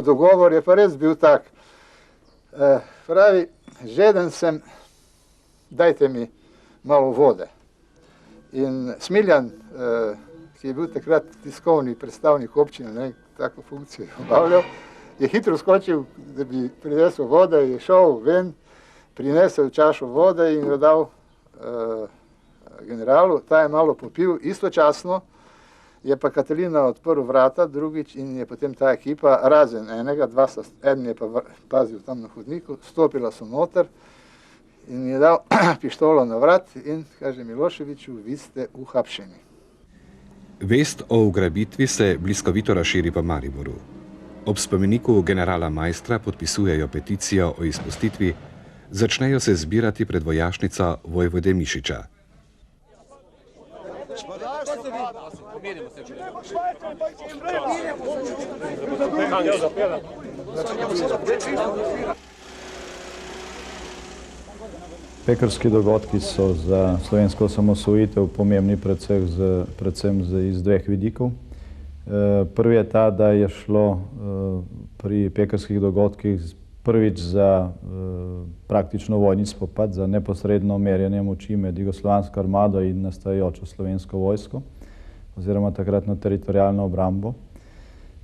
Dogovor je pa res bil tak. Pravi, žeden sem, dajte mi malo vode. In Smiljan, ki je bil takrat tiskovni predstavnik občine, ne, tako funkcijo je obavljal, je hitro skočil, da bi prinesel vode, je šel ven, prinesel čašo vode in jo dal generalu. Ta je malo popil, istočasno je pa Katalina odprl vrata drugič in je potem ta ekipa, razen enega, eden je pa pazil tam na hodniku, stopila so noter in je dal pištolo na vrat in kaže Miloševiću, vi ste uhapšeni. Vest o ugrabitvi se bliskovito razširi po Mariboru. Ob spomeniku generala Maistra podpisujejo peticijo o izpustitvi, začnejo se zbirati pred vojašnico vojvode Mišiča. Pekrski dogodki so za slovensko osamosvojitev pomembni predvsem iz dveh vidikov. Prvi je ta, da je šlo pri pekrskih dogodkih prvič za praktično vojni spopad, za neposredno merjenje moči med jugoslovansko armado in nastajajočo slovensko vojsko oziroma takratno teritorialno obrambo.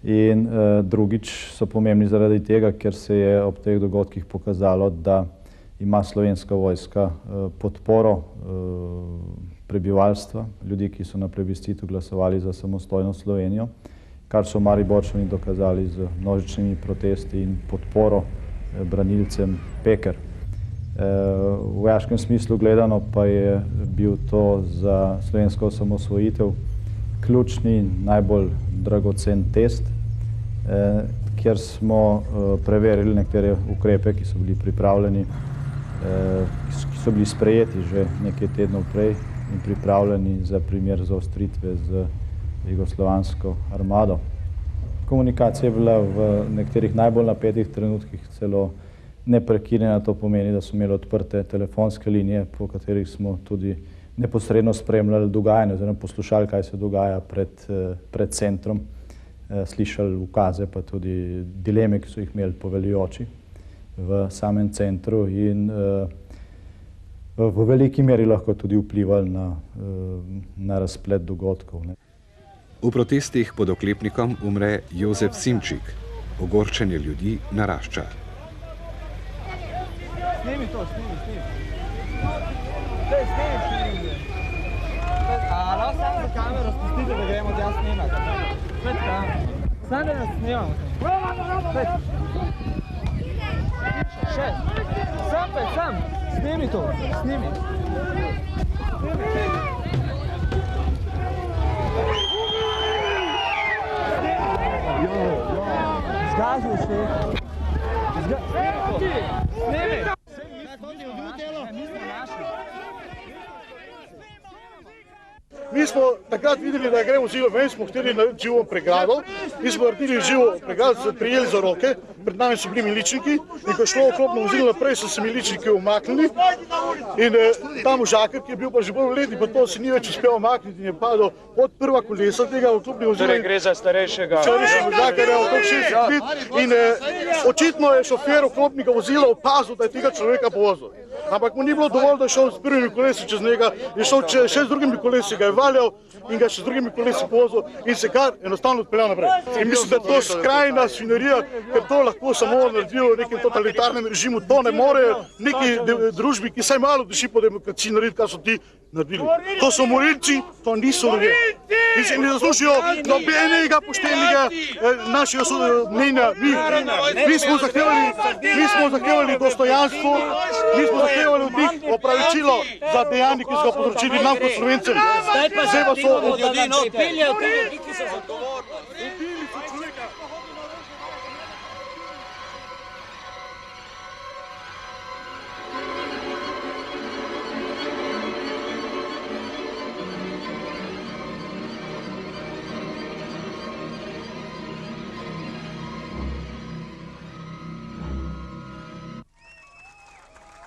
In drugič so pomembni zaradi tega, ker se je ob teh dogodkih pokazalo, da ima slovenska vojska podporo prebivalstva, ljudi, ki so na plebiscitu glasovali za samostojno Slovenijo, kar so Mariborčani dokazali z množičnimi protesti in podporo branilcem Peker. V vojaškem smislu gledano pa je bil to za slovensko osamosvojitev ključni, najbolj dragocen test, kjer smo preverili nekatere ukrepe, ki so bili pripravljeni, ki so bili sprejeti že nekaj tednov prej in pripravljeni za primer zaostritve z jugoslovansko armado. Komunikacija je bila v nekaterih najbolj napetih trenutkih celo neprekinjena, to pomeni, da smo imeli odprte telefonske linije, po katerih smo tudi neposredno spremljali dogajanje oziroma poslušali, kaj se dogaja pred centrom, slišali ukaze pa tudi dileme, ki so jih imeli poveljujoči v samem centru in v veliki meri lahko tudi vplivali na razplet dogodkov. V protestih pod oklepnikom umre Jozef Simčik. Ogorčenje ljudi narašča. Snimi to, snimi. Snimi. A lahko samo za kamero spustite, da gremo tja snimati. Pet kamero. Samo da nas snimamo. Pet. Šest. Sam. Snimi to, snimi. Zgazil se. Snimi. Mi smo takrat videli, da gremo živo ven, smo hteli narediti živo pregrado. Mi smo naredili živo pregrado, se prijeli za roke, pred nami so bili miličniki in ko je šlo oklopno vozilo naprej, so se miličniki umaknili in tam možakar, ki je bil pa že bolj leti, pa to se ni več uspel umakniti in je padel pod prva kolesa tega oklopnega vozila. Torej gre za starejšega možakarja, okrog 60 let in očitno je šofer oklopnega vozila opazil, da je tega človeka povozil. Ampak mu ni bilo dovolj, da je šel s prvimi kolesi čez njega, je šel še z drugimi kolesi, ga je valjal in ga še z drugimi kolesi povozil in se kar enostavno odpeljal naprej. In mislim, da je to skrajna svinjarija, ker to lahko samo naredijo v nekem totalitarnem režimu, to ne morejo neki družbi, ki saj malo diši po demokraciji narediti, kar so ti naredili. To so morilci, to niso ljudje. In se ne zaslužijo nobenega poštenega našega mnenja. Mi smo zahtevali dostojanstvo, mi smo zahtevali od njih opravičilo za dejanje, ki so ga povzročili nam kot Slovencem. Zdaj pa so ljudi pripeljajo te ljudi, ki so odgovorni.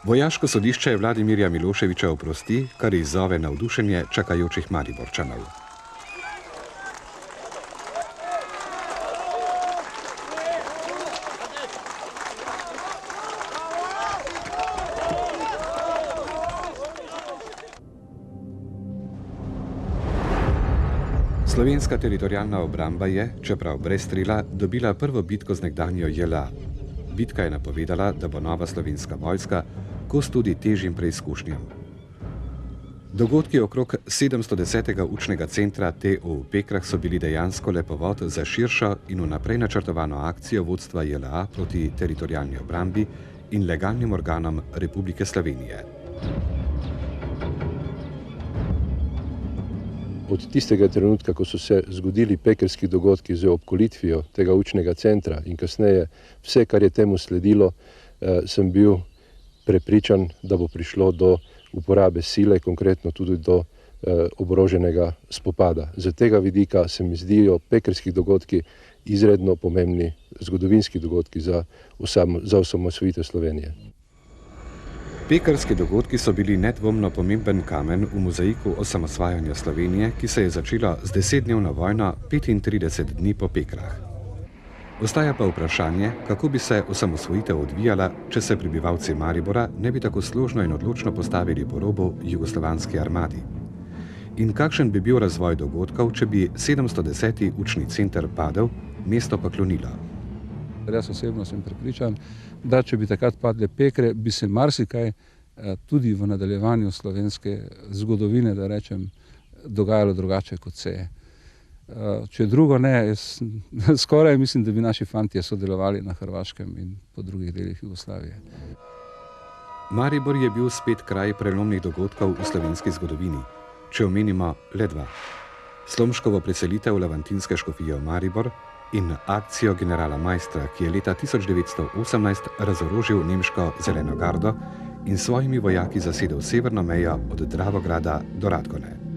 Vojaško sodišče Vladimirja Miloševića oprosti, kar izzove navdušenje čakajočih Mariborčanov. Slovenska teritorijalna obramba je, čeprav brez strela, dobila prvo bitko z nekdanjo JLA. Bitka je napovedala, da bo nova slovenska vojska kos tudi težjim preizkušnjam. Dogodki okrog 710. učnega centra TO v Pekrah so bili dejansko le povod za širšo in vnaprej načrtovano akcijo vodstva JLA proti teritorijalni obrambi in legalnim organom Republike Slovenije. Od tistega trenutka, ko so se zgodili pekrski dogodki z obkolitvijo tega učnega centra in kasneje vse, kar je temu sledilo, sem bil prepričan, da bo prišlo do uporabe sile, konkretno tudi do oboroženega spopada. Z tega vidika se mi zdijo pekrski dogodki izredno pomembni zgodovinski dogodki za osamosvojitev Slovenije. Pekrski dogodki so bili nedvomno pomemben kamen v mozaiku osamosvajanja Slovenije, ki se je začelo z 10-dnevno vojno 35 dni po Pekrah. Ostaja pa vprašanje, kako bi se osamosvojitev odvijala, če se prebivalci Maribora ne bi tako složno in odločno postavili po robu jugoslovanski armadi. In kakšen bi bil razvoj dogodkov, če bi 710. učni center padel, mesto pa klonilo? Jaz osebno sem prepričan, da če bi takrat padle Pekre, bi se marsikaj tudi v nadaljevanju slovenske zgodovine, da rečem, dogajalo drugače, kot se je. Če drugo ne, skoraj mislim, da bi naši fantje sodelovali na Hrvaškem in po drugih delih Jugoslavije. Maribor je bil spet kraj prelomnih dogodkov v slovenski zgodovini, če omenimo le dva. Slomškovo preselitev Levantinske škofije v Maribor in akcijo generala Maistra, ki je leta 1918 razorožil nemško zeleno gardo in svojimi vojaki zasedel severno mejo od Dravograda do Radgone.